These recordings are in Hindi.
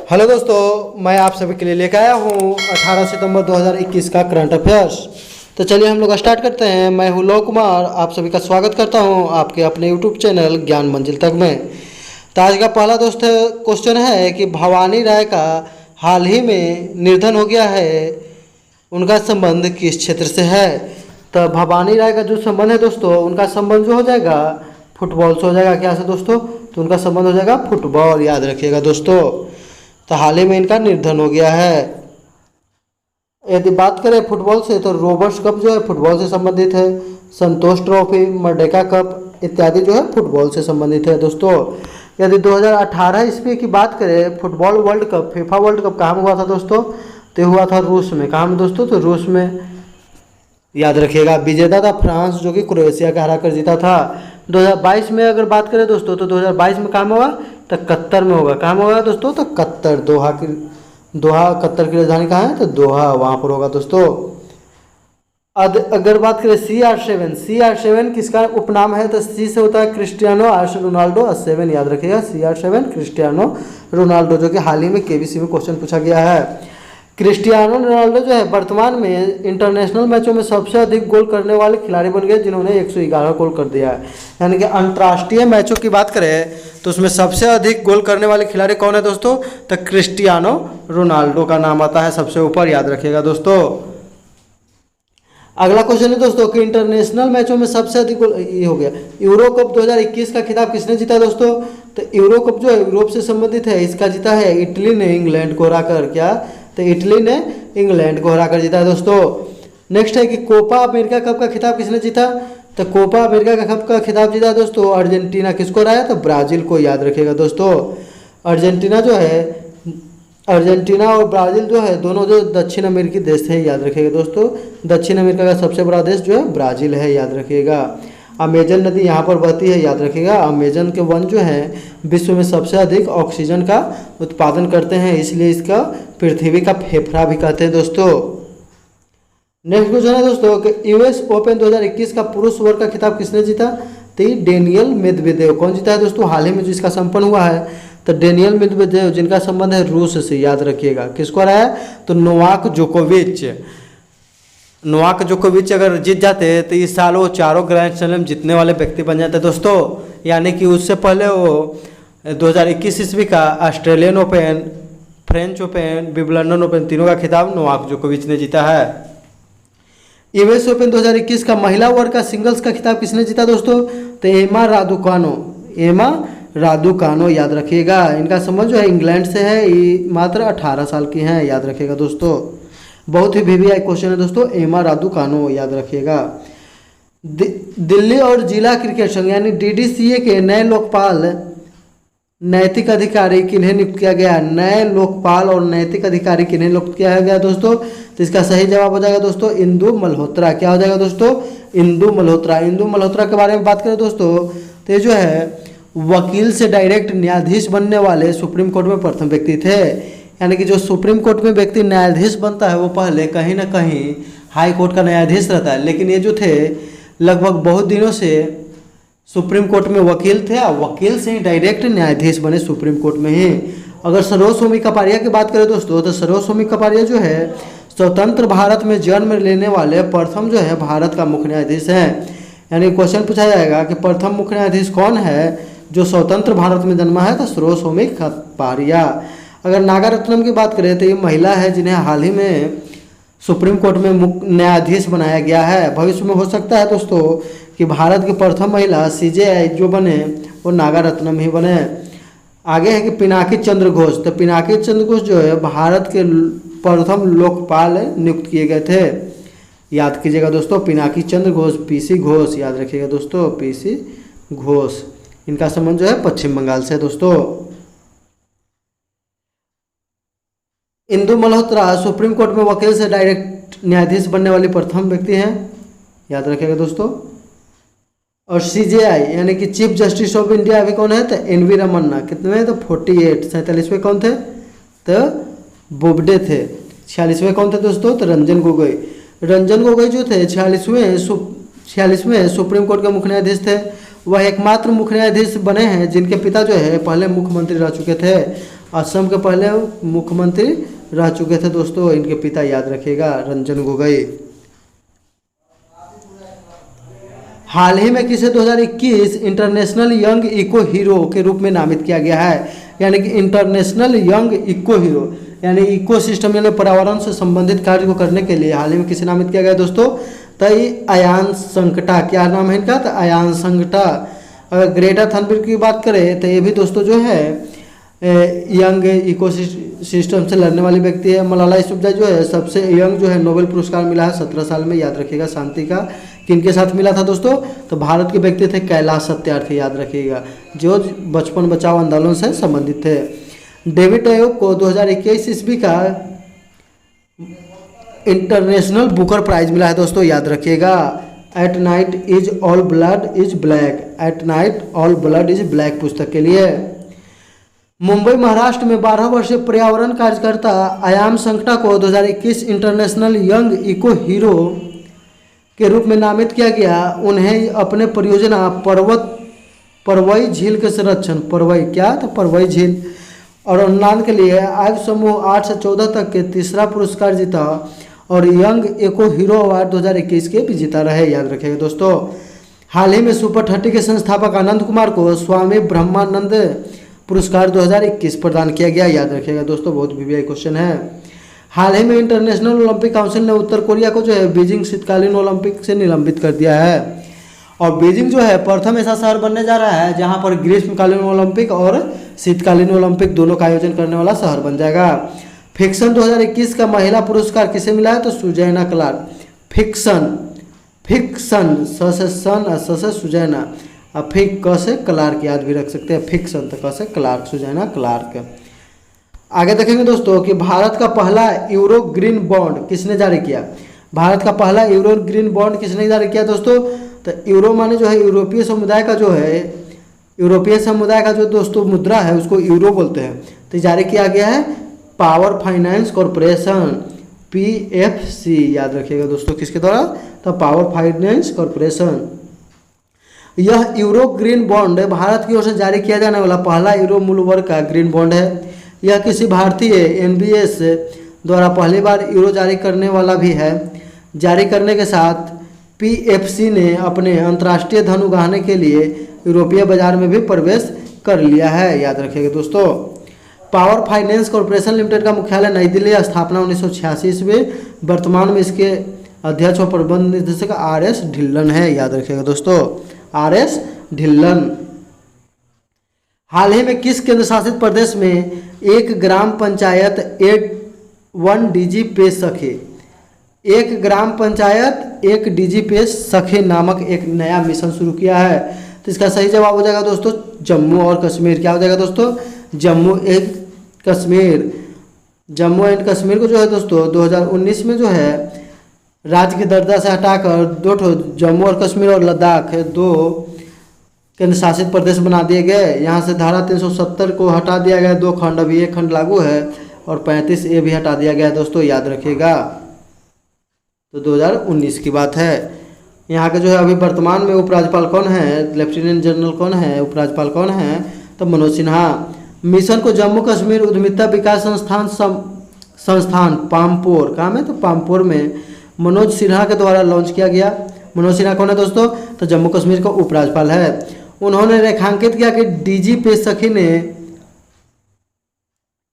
हेलो दोस्तों, मैं आप सभी के लिए लेकर आया हूँ 18 सितंबर 2021 का करंट अफेयर्स। तो चलिए हम लोग स्टार्ट करते हैं। मैं हूँ लव कुमार, आप सभी का स्वागत करता हूँ आपके अपने यूट्यूब चैनल ज्ञान मंजिल तक में। तो आज का पहला दोस्त क्वेश्चन है कि भवानी राय का हाल ही में निधन हो गया है, उनका संबंध किस क्षेत्र से है। तो भवानी राय का जो संबंध है दोस्तों, उनका संबंध जो हो जाएगा फुटबॉल से हो जाएगा। क्या से दोस्तों? तो उनका संबंध हो जाएगा फुटबॉल, याद रखिएगा दोस्तों। तो हाल ही में इनका निधन हो गया है। यदि बात करें फुटबॉल से तो रोबर्ट्स कप जो है फुटबॉल से संबंधित है, संतोष ट्रॉफी, मर्डेका कप इत्यादि जो है फुटबॉल से संबंधित है दोस्तों। यदि 2018 ईस्वी की बात करें football world cup, FIFA world cup कहाँ हुआ था दोस्तों? तो हुआ था रूस में। कहाँ में दोस्तों? तो रूस में, याद रखिएगा। विजेता था फ्रांस, जो कि क्रोएशिया का हरा कर जीता था। 2022 में अगर बात करें दोस्तों तो 2022 में कहाँ होगा? तो कतर में होगा। कहाँ होगा दोस्तों? तो कतर, दोहा कतर की राजधानी कहाँ है? तो दोहा, वहाँ पर होगा दोस्तों। अगर बात करें CR7 किसका उपनाम है? तो सी से होता है क्रिस्टियानो, आर से रोनाल्डो और 7 याद रखिएगा। CR7 क्रिस्टियानो रोनाल्डो, जो कि हाल ही में KBC में क्वेश्चन पूछा गया है। क्रिस्टियानो रोनाल्डो जो है वर्तमान में इंटरनेशनल मैचों में सबसे अधिक गोल करने वाले खिलाड़ी बन गए, जिन्होंने 111 गोल कर दिया है। यानी कि अंतर्राष्ट्रीय मैचों की बात करें तो उसमें सबसे अधिक गोल करने वाले खिलाड़ी कौन है दोस्तों? तो क्रिस्टियानो रोनाल्डो का नाम आता है सबसे ऊपर, याद रखिएगा दोस्तों। अगला क्वेश्चन है दोस्तों कि इंटरनेशनल मैचों में सबसे अधिक गोल, ये हो गया। यूरो कप 2021 का खिताब किसने जीता दोस्तों? तो यूरो कप जो है यूरोप से संबंधित है, इसका जीता है इटली ने इंग्लैंड को हराकर। क्या? तो इटली ने इंग्लैंड को हराकर जीता है दोस्तों। नेक्स्ट है कि कोपा अमेरिका कप का खिताब किसने जीता? तो कोपा अमेरिका कप का खिताब जीता दोस्तों अर्जेंटीना। किसको हराया? तो ब्राजील को, याद रखिएगा दोस्तों। अर्जेंटीना और ब्राज़ील जो है दोनों जो दक्षिण अमेरिकी देश है, याद रखिएगा दोस्तों। दक्षिण अमेरिका का सबसे बड़ा देश जो है ब्राज़ील है, याद रखिएगा। अमेजन नदी यहाँ पर बहती है, याद रखिएगा। अमेजन के वन जो है विश्व में सबसे अधिक ऑक्सीजन का उत्पादन करते हैं, इसलिए इसका पृथ्वी का फेफड़ा भी कहते हैं दोस्तों। नेक्स्ट क्वेश्चन है दोस्तों कि US ओपन 2021 का पुरुष वर्ग का खिताब किसने जीता? तो डेनियल मेदवेदेव। कौन जीता है दोस्तों? हाल ही में जिसका संपन्न हुआ है तो डेनियल मेदवेदेव, जिनका संबंध है रूस से, याद रखिएगा। किसको हराया? तो नोवाक जोकोविच अगर जीत जाते तो इस साल वो 4 ग्रैंड स्लैम जीतने वाले व्यक्ति बन जाते दोस्तों। यानी कि उससे पहले वो 2021 ईस्वी का Australian open, French open, Wimbledon open तीनों का खिताब नोवाक जोकोविच ने जीता है। US ओपन 2021 का महिला वर्ग का सिंगल्स का खिताब किसने जीता दोस्तों? तो एमा रादुकानो, याद रखिएगा। इनका संबंध जो है इंग्लैंड से है, ये मात्र 18 साल की हैं, याद रखिएगा दोस्तों। बहुत ही VVI क्वेश्चन है दोस्तों, एमा रादुकानो, याद रखिएगा। दिल्ली और जिला क्रिकेट संघ यानी DDCA के नए लोकपाल नैतिक अधिकारी किन्हें नियुक्त किया गया? नए लोकपाल और नैतिक अधिकारी किन्हें नियुक्त किया गया दोस्तों? तो इसका सही जवाब हो जाएगा दोस्तों इंदु मल्होत्रा। क्या हो जाएगा दोस्तों? इंदु मल्होत्रा के बारे में बात करें दोस्तों तो ये जो है वकील से डायरेक्ट न्यायाधीश बनने वाले सुप्रीम कोर्ट में प्रथम व्यक्ति थे। यानी कि जो सुप्रीम कोर्ट में व्यक्ति न्यायाधीश बनता है वो पहले कहीं ना कहीं हाई कोर्ट का न्यायाधीश रहता है, लेकिन ये जो थे लगभग बहुत दिनों से सुप्रीम कोर्ट में वकील थे और वकील से ही डायरेक्ट न्यायाधीश बने सुप्रीम कोर्ट में ही। अगर सरोज स्वामी कपाड़िया की बात करें दोस्तों तो सरोज स्वामी कपाड़िया जो है स्वतंत्र भारत में जन्म लेने वाले प्रथम जो है भारत का मुख्य न्यायाधीश हैं। यानी क्वेश्चन पूछा जाएगा कि प्रथम मुख्य न्यायाधीश कौन है जो स्वतंत्र भारत में जन्मा है? तो सरोज स्वामी कपाड़िया। अगर नागारत्नम की बात करें तो ये महिला है जिन्हें हाल ही में सुप्रीम कोर्ट में मुख्य न्यायाधीश बनाया गया है। भविष्य में हो सकता है दोस्तों कि भारत की प्रथम महिला CJI जो बने वो नागारत्नम ही बने। आगे है कि पिनाकी चंद्र घोष। तो पिनाकी चंद्र घोष जो है भारत के प्रथम लोकपाल नियुक्त किए गए थे, याद कीजिएगा दोस्तों। पिनाकी चंद्र घोष, PC घोष, याद रखिएगा दोस्तों, PC घोष। इनका संबंध जो है पश्चिम बंगाल से दोस्तों। इंदु मल्होत्रा सुप्रीम कोर्ट में वकील से डायरेक्ट न्यायाधीश बनने वाली प्रथम व्यक्ति हैं, याद रखिएगा दोस्तों। और CJI यानी कि चीफ जस्टिस ऑफ इंडिया अभी कौन है? तो NV रमन्ना। कितने? तो 48। 47वें कौन थे? तो बोबडे थे। 46वें कौन थे दोस्तों? तो रंजन गोगोई जो थे 46वें सुप्रीम कोर्ट के मुख्य न्यायाधीश थे। वह एकमात्र मुख्य न्यायाधीश बने हैं जिनके पिता जो है पहले मुख्यमंत्री रह चुके थे। असम के पहले मुख्यमंत्री रह चुके थे दोस्तों, इनके पिता याद रखिएगा रंजन गोगोई। हाल ही में किसे 2021 इंटरनेशनल यंग इको हीरो के रूप में नामित किया गया है, यानी कि इंटरनेशनल यंग इको हीरो, यानी इको सिस्टम यानी पर्यावरण से संबंधित कार्य को करने के लिए हाल ही में किसे नामित किया गया दोस्तों, तो अयान संकटा, क्या नाम है इनका, तो अयान संकटा। अगर ग्रेटा थनबर्ग की बात करें तो ये भी दोस्तों जो है यंग इको सिस्टम से लड़ने वाली व्यक्ति है। मलाला यूसुफजई जो है सबसे यंग जो है नोबेल पुरस्कार मिला है 17 साल में, याद रखिएगा शांति का। किनके साथ मिला था दोस्तों, तो भारत के व्यक्ति थे कैलाश सत्यार्थी, याद रखिएगा, जो बचपन बचाओ आंदोलन से संबंधित थे। डेविड आयोग को 2021 ईस्वी का इंटरनेशनल बुकर प्राइज मिला है दोस्तों, याद रखिएगा। At night is all blood is black, at night all blood is black पुस्तक के लिए। मुंबई महाराष्ट्र में 12 वर्षीय पर्यावरण कार्यकर्ता अयान संकटा को 2021 इंटरनेशनल यंग इको हीरो के रूप में नामित किया गया। उन्हें अपने परियोजना परवई झील के संरक्षण, परवई क्या, तो परवई झील और अनुदान के लिए आयु समूह 8 से 14 तक के तीसरा पुरस्कार जीता और यंग इको हीरो अवार्ड 2021 के भी जीता रहे, याद रखिएगा दोस्तों। हाल ही में सुपर 30 के संस्थापक आनंद कुमार को स्वामी ब्रह्मानंद पुरस्कार 2021 प्रदान किया गया, याद रखिएगा दोस्तों, बहुत वीवीआई क्वेश्चन है। हाल ही में इंटरनेशनल ओलंपिक काउंसिल ने उत्तर कोरिया को जो है बीजिंग शीतकालीन ओलंपिक से निलंबित कर दिया है और बीजिंग जो है प्रथम ऐसा शहर बनने जा रहा है जहां पर ग्रीष्मकालीन ओलंपिक और शीतकालीन ओलंपिक दोनों का आयोजन करने वाला शहर बन जाएगा। फिक्शन 2021 का महिला पुरस्कार किसे मिला है, तो सुजैना क्लार्क। फिक्शन स से सन स से सुजैना, अब फिक क से क्लार्क याद भी रख सकते हैं, फिक्शन तो क से क्लार्क, सुजैना क्लार्क। आगे देखेंगे दोस्तों कि भारत का पहला यूरो ग्रीन बॉन्ड किसने जारी किया। भारत का पहला यूरो ग्रीन बॉन्ड किसने जारी किया दोस्तों, तो यूरो माने जो है यूरोपीय समुदाय का जो है, यूरोपीय समुदाय का जो दोस्तों मुद्रा है उसको यूरो बोलते हैं। तो जारी किया गया है पावर फाइनेंस कॉरपोरेशन, PFC, याद रखिएगा दोस्तों, किसके द्वारा, तो पावर फाइनेंस कॉरपोरेशन। यह यूरो ग्रीन बॉन्ड भारत की ओर से जारी किया जाने वाला पहला यूरो मूल्य वर्ग का ग्रीन बॉन्ड है। यह किसी भारतीय NBS द्वारा पहली बार यूरो जारी करने वाला भी है। जारी करने के साथ PFC ने अपने अंतर्राष्ट्रीय धन उगाहने के लिए यूरोपीय बाजार में भी प्रवेश कर लिया है, याद रखिएगा दोस्तों। पावर फाइनेंस कॉरपोरेशन लिमिटेड का मुख्यालय नई दिल्ली, स्थापना 1986 ईस्वी, वर्तमान में इसके अध्यक्ष और प्रबंध निदेशक RS ढिल्लन है, याद रखिएगा दोस्तों, RS ढिल्लन। हाल ही में किस केंद्र शासित प्रदेश में एक ग्राम पंचायत 1 DG पे सखे, एक ग्राम पंचायत 1 DG पे सखे नामक एक नया मिशन शुरू किया है। तो इसका सही जवाब हो जाएगा दोस्तों जम्मू और कश्मीर। क्या हो जाएगा दोस्तों, जम्मू एंड कश्मीर। जम्मू एंड कश्मीर को जो है दोस्तों 2019 में जो है राज्य के दर्जा से हटाकर 2 जम्मू और कश्मीर और लद्दाख 2 केंद्र शासित प्रदेश बना दिए गए। यहाँ से धारा 370 को हटा दिया गया, 2 खंड, अभी 1 खंड लागू है और 35A भी हटा दिया गया दोस्तों, याद रखिएगा। तो 2019 की बात है। यहाँ के जो है अभी वर्तमान में उपराज्यपाल कौन है, लेफ्टिनेंट जनरल कौन है, उपराज्यपाल कौन है, तो मनोज सिन्हा। मिशन को जम्मू कश्मीर उद्यमिता विकास संस्थान पामपोर, काम है तो पामपोर में मनोज सिन्हा के द्वारा लॉन्च किया गया। मनोज सिन्हा कौन है दोस्तों, तो जम्मू कश्मीर का उपराज्यपाल है। उन्होंने रेखांकित किया कि DG पे सखी ने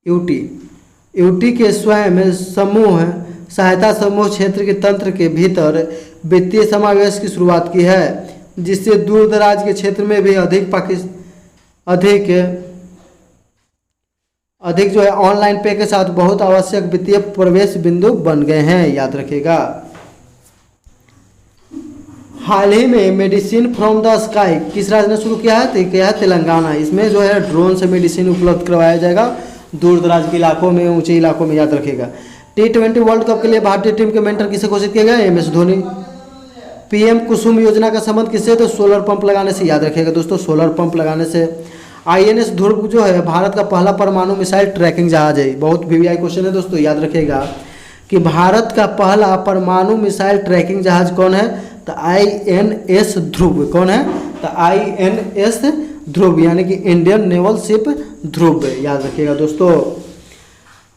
यूटी के स्वयं समूह सहायता समूह क्षेत्र के तंत्र के भीतर वित्तीय समावेश की शुरुआत की है, जिससे दूर दराज के क्षेत्र में भी अधिक जो है ऑनलाइन पे के साथ बहुत आवश्यक वित्तीय प्रवेश बिंदु बन गए हैं, याद रखिएगा। हाल ही में मेडिसिन फ्रॉम द स्काई किस राज्य ने शुरू किया है, तो किया है तेलंगाना। इसमें जो है ड्रोन से मेडिसिन उपलब्ध करवाया जाएगा दूर दराज के इलाकों में, ऊंचे इलाकों में, याद रखिएगा। T20 वर्ल्ड कप के लिए भारतीय टीम के मेंटर किसे घोषित किया गया, MS धोनी। PM कुसुम योजना का संबंध किससे, तो सोलर पंप लगाने से, याद रखिएगा दोस्तों, सोलर पंप लगाने से। INS ध्रुव जो है भारत का पहला परमाणु मिसाइल ट्रैकिंग जहाज है। बहुत VVI क्वेश्चन है दोस्तों, याद रखिएगा कि भारत का पहला परमाणु मिसाइल ट्रैकिंग जहाज कौन है, तो INS ध्रुव। कौन है, तो INS ध्रुव, यानी कि इंडियन नेवल शिप ध्रुव, याद रखिएगा दोस्तों।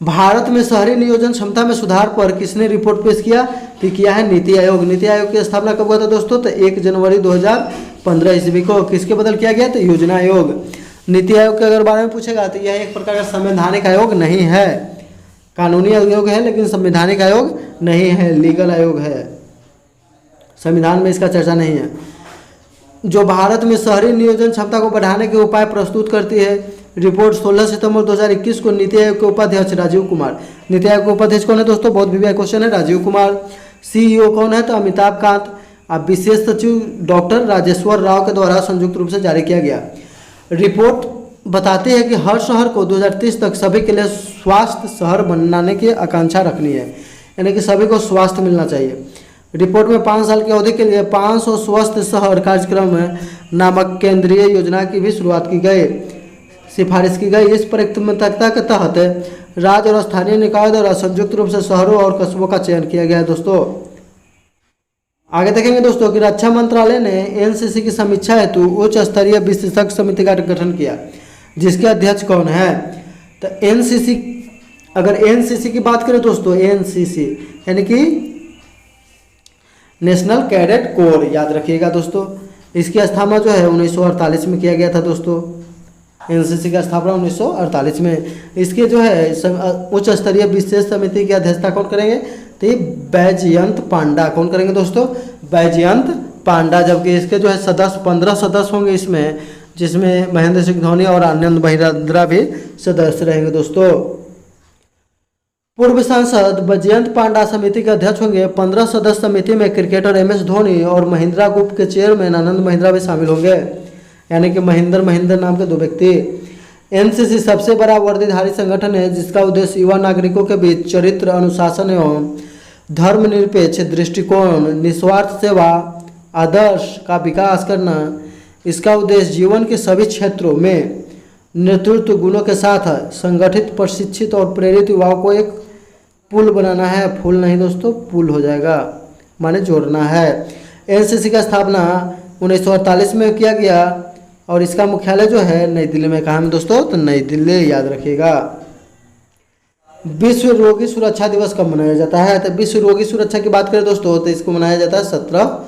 भारत में शहरी नियोजन क्षमता में सुधार पर किसने रिपोर्ट पेश किया? तो किया है नीति आयोग। नीति आयोग की स्थापना कब हुआ था दोस्तों? तो 1 जनवरी 2015 ईस्वी को। किसके बदल किया गया? तो योजना आयोग। नीति आयोग के अगर बारे में पूछेगा तो यह एक प्रकार का संवैधानिक आयोग नहीं है, कानूनी आयोग है लेकिन संवैधानिक आयोग नहीं है, लीगल आयोग है, संविधान में इसका चर्चा नहीं है। जो भारत में शहरी नियोजन क्षमता को बढ़ाने के उपाय प्रस्तुत करती है। रिपोर्ट 16 सितंबर 2021 को नीति आयोग के उपाध्यक्ष राजीव कुमार। नीति आयोग के उपाध्यक्ष कौन है दोस्तों? बहुत भी क्वेश्चन है, राजीव कुमार। सीईओ कौन है? तो अमिताभ कांत। अब विशेष सचिव डॉक्टर राजेश्वर राव के द्वारा संयुक्त रूप से जारी किया गया। रिपोर्ट बताती है कि हर शहर को 2030 तक सभी के लिए स्वास्थ्य शहर बनाने की आकांक्षा रखनी है, यानी कि सभी को स्वास्थ्य मिलना चाहिए। रिपोर्ट में 5 साल की अवधि के लिए 500 स्वस्थ शहर कार्यक्रम नामक केंद्रीय योजना की भी शुरुआत की गई, सिफारिश की गई। इस प्राथमिकता के तहत राज्य और स्थानीय निकाय द्वारा संयुक्त रूप से शहरों और कस्बों का चयन किया गया है दोस्तों। आगे देखेंगे दोस्तों कि रक्षा मंत्रालय ने एनसीसी की समीक्षा हेतु उच्च स्तरीय विशेषज्ञ समिति का गठन किया, जिसके अध्यक्ष कौन है? तो एनसीसी, अगर एनसीसी की बात करें दोस्तों, एनसीसी यानी कि नेशनल कैडेट कोर, याद रखिएगा दोस्तों। इसकी स्थापना जो है 1948 में किया गया था दोस्तों। एनसीसी का स्थापना 1948 में। इसके जो है उच्च स्तरीय विशेष समिति की अध्यक्षता कौन करेंगे? तो ये बैजयंत पांडा। कौन करेंगे दोस्तों? बैजयंत पांडा। जबकि इसके जो है सदस्य 15 सदस्य होंगे इसमें, जिसमें महेंद्र सिंह धोनी और आनंद महिंद्रा भी सदस्य रहेंगे दोस्तों। पूर्व सांसद बैजयंत पांडा समिति के अध्यक्ष होंगे। 15 सदस्य समिति में क्रिकेटर MS धोनी और महिंद्रा ग्रुप के चेयरमैन आनंद महिंद्रा भी शामिल होंगे, यानी कि महेंद्र नाम के 2 व्यक्ति। एनसीसी सबसे बड़ा वर्दीधारी संगठन है जिसका उद्देश्य युवा नागरिकों के बीच चरित्र, अनुशासन एवं धर्मनिरपेक्ष दृष्टिकोण, निस्वार्थ सेवा आदर्श का विकास करना। इसका उद्देश्य जीवन के सभी क्षेत्रों में नेतृत्व गुणों के साथ संगठित, प्रशिक्षित और प्रेरित युवाओं को एक पुल बनाना है। फूल नहीं दोस्तों, पुल हो जाएगा, माने जोड़ना है। एनसीसी का स्थापना 1948 में किया गया और इसका मुख्यालय जो है नई दिल्ली में। कहाँ में दोस्तों? तो नई दिल्ली, याद रखिएगा। विश्व रोगी सुरक्षा दिवस कब मनाया जाता है? तो विश्व रोगी सुरक्षा की बात करें दोस्तों तो इसको मनाया जाता है 17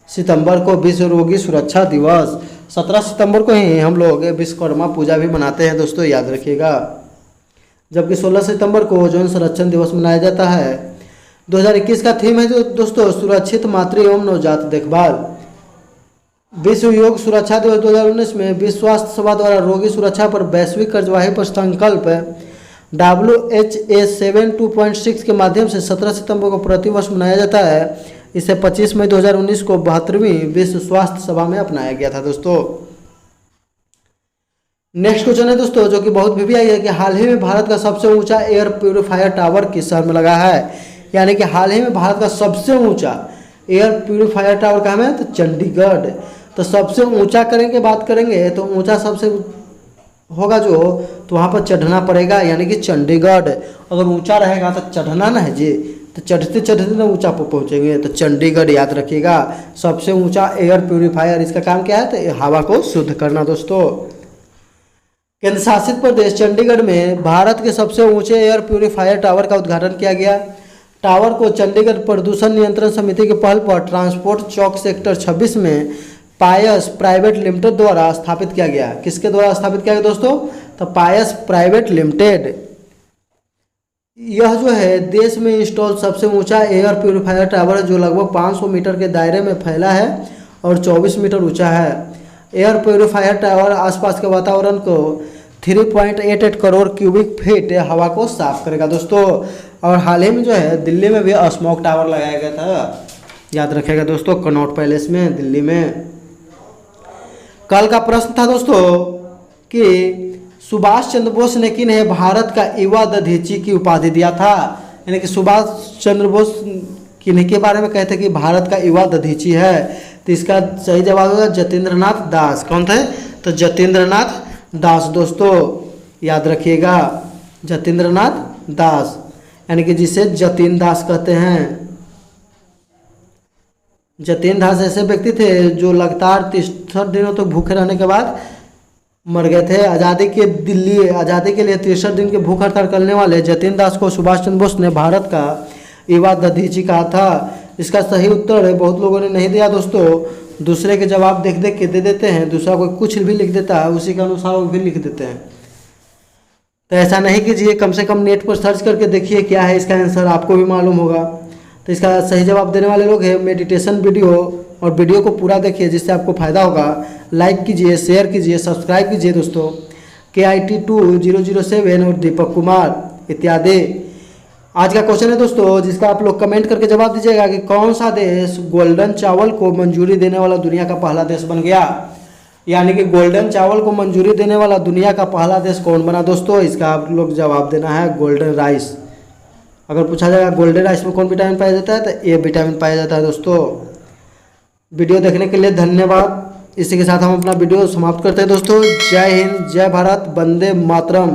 सितंबर को। विश्व रोगी सुरक्षा दिवस 17 सितंबर को ही हम लोग विश्वकर्मा पूजा भी मनाते हैं दोस्तों, याद रखिएगा। जबकि 16 सितंबर को यौन संरक्षण दिवस मनाया जाता है। 2021 का थीम है जो दोस्तों सुरक्षित मातृ एवं नवजात देखभाल। विश्व योग सुरक्षा दिवस 2019 में विश्व स्वास्थ्य सभा द्वारा रोगी सुरक्षा पर वैश्विक कार्यवाही पर संकल्प WHA 72.6 के माध्यम से 17 सितंबर को प्रतिवर्ष मनाया जाता है। इसे 25 मई 2019 को 72वीं विश्व स्वास्थ्य सभा में अपनाया गया था दोस्तों। नेक्स्ट क्वेश्चन है दोस्तों जो कि बहुत VVI है कि हाल ही में भारत का सबसे ऊंचा एयर प्यूरिफायर टावर किस शहर में लगा है? यानी कि हाल ही में भारत का सबसे ऊंचा एयर प्यूरिफायर टावर कहाँ में है? तो चंडीगढ़। तो सबसे ऊंचा करेंगे, बात करेंगे तो ऊंचा सबसे होगा जो, तो वहाँ पर चढ़ना पड़ेगा, यानी कि चंडीगढ़। अगर ऊंचा रहेगा तो चढ़ना ना है जी, तो चढ़ते चढ़ते ना ऊंचा पर पहुँचेंगे। तो चंडीगढ़, याद रखिएगा। सबसे ऊंचा एयर प्यूरिफायर, इसका काम क्या है? तो हवा को शुद्ध करना दोस्तों। केंद्र शासित प्रदेश चंडीगढ़ में भारत के सबसे ऊंचे एयर प्यूरिफायर टावर का उद्घाटन किया गया। टावर को चंडीगढ़ प्रदूषण नियंत्रण समिति के पहल पर ट्रांसपोर्ट चौक सेक्टर 26 में पायस प्राइवेट लिमिटेड द्वारा स्थापित किया गया। किसके द्वारा स्थापित किया गया दोस्तों? तो पायस प्राइवेट लिमिटेड। यह जो है देश में इंस्टॉल सबसे ऊंचा एयर प्यूरिफायर टावर है जो लगभग 500 मीटर के दायरे में फैला है और 24 मीटर ऊंचा है। एयर प्यूरिफायर टावर आसपास के वातावरण को 3.88 करोड़ क्यूबिक फीट हवा को साफ करेगा दोस्तों। और हाल ही में जो है दिल्ली में भी स्मोक टावर लगाया गया था, याद रखिएगा दोस्तों, कनॉट पैलेस में, दिल्ली में। कल का प्रश्न था दोस्तों कि सुभाष चंद्र बोस ने किन्हें भारत का युवा दधीची की उपाधि दिया था? यानी कि सुभाष चंद्र बोस किन्हीं के बारे में कहते कि भारत का युवा दधीची है? तो इसका सही जवाब होगा जतेंद्रनाथ दास। कौन थे? तो जतेंद्रनाथ दास दोस्तों, याद रखिएगा, जतेंद्रनाथ दास, यानी कि जिसे जतीन दास कहते हैं। जतीन दास ऐसे व्यक्ति थे जो लगातार 63 दिनों तक भूखे रहने के बाद मर गए थे। आज़ादी के लिए 63 दिन की भूख हड़ताल करने वाले जतिन दास को सुभाष चंद्र बोस ने भारत का युवा दधीची कहा था। इसका सही उत्तर है, बहुत लोगों ने नहीं दिया दोस्तों। दूसरे के जवाब देख देख के दे देते हैं, दूसरा कोई कुछ भी लिख देता है उसी के अनुसार वो भी लिख देते हैं। तो ऐसा नहीं कीजिए, कम से कम नेट पर सर्च करके देखिए क्या है इसका आंसर, आपको भी मालूम होगा। तो इसका सही जवाब देने वाले लोग हैं मेडिटेशन वीडियो, और वीडियो को पूरा देखिए जिससे आपको फ़ायदा होगा। लाइक कीजिए, शेयर कीजिए, सब्सक्राइब कीजिए दोस्तों। KIT2007 और दीपक कुमार इत्यादि। आज का क्वेश्चन है दोस्तों जिसका आप लोग कमेंट करके जवाब दीजिएगा कि कौन सा देश गोल्डन चावल को मंजूरी देने वाला दुनिया का पहला देश बन गया। यानी कि गोल्डन चावल को मंजूरी देने वाला दुनिया का पहला देश कौन बना दोस्तों, इसका आप लोग जवाब देना है गोल्डन राइस। अगर पूछा जाएगा गोल्डन राइस में कौन विटामिन पाया जाता है तो ए विटामिन पाया जाता है दोस्तों। वीडियो देखने के लिए धन्यवाद। इसी के साथ हम अपना वीडियो समाप्त करते हैं दोस्तों। जय हिंद, जय भारत, वंदे मातरम।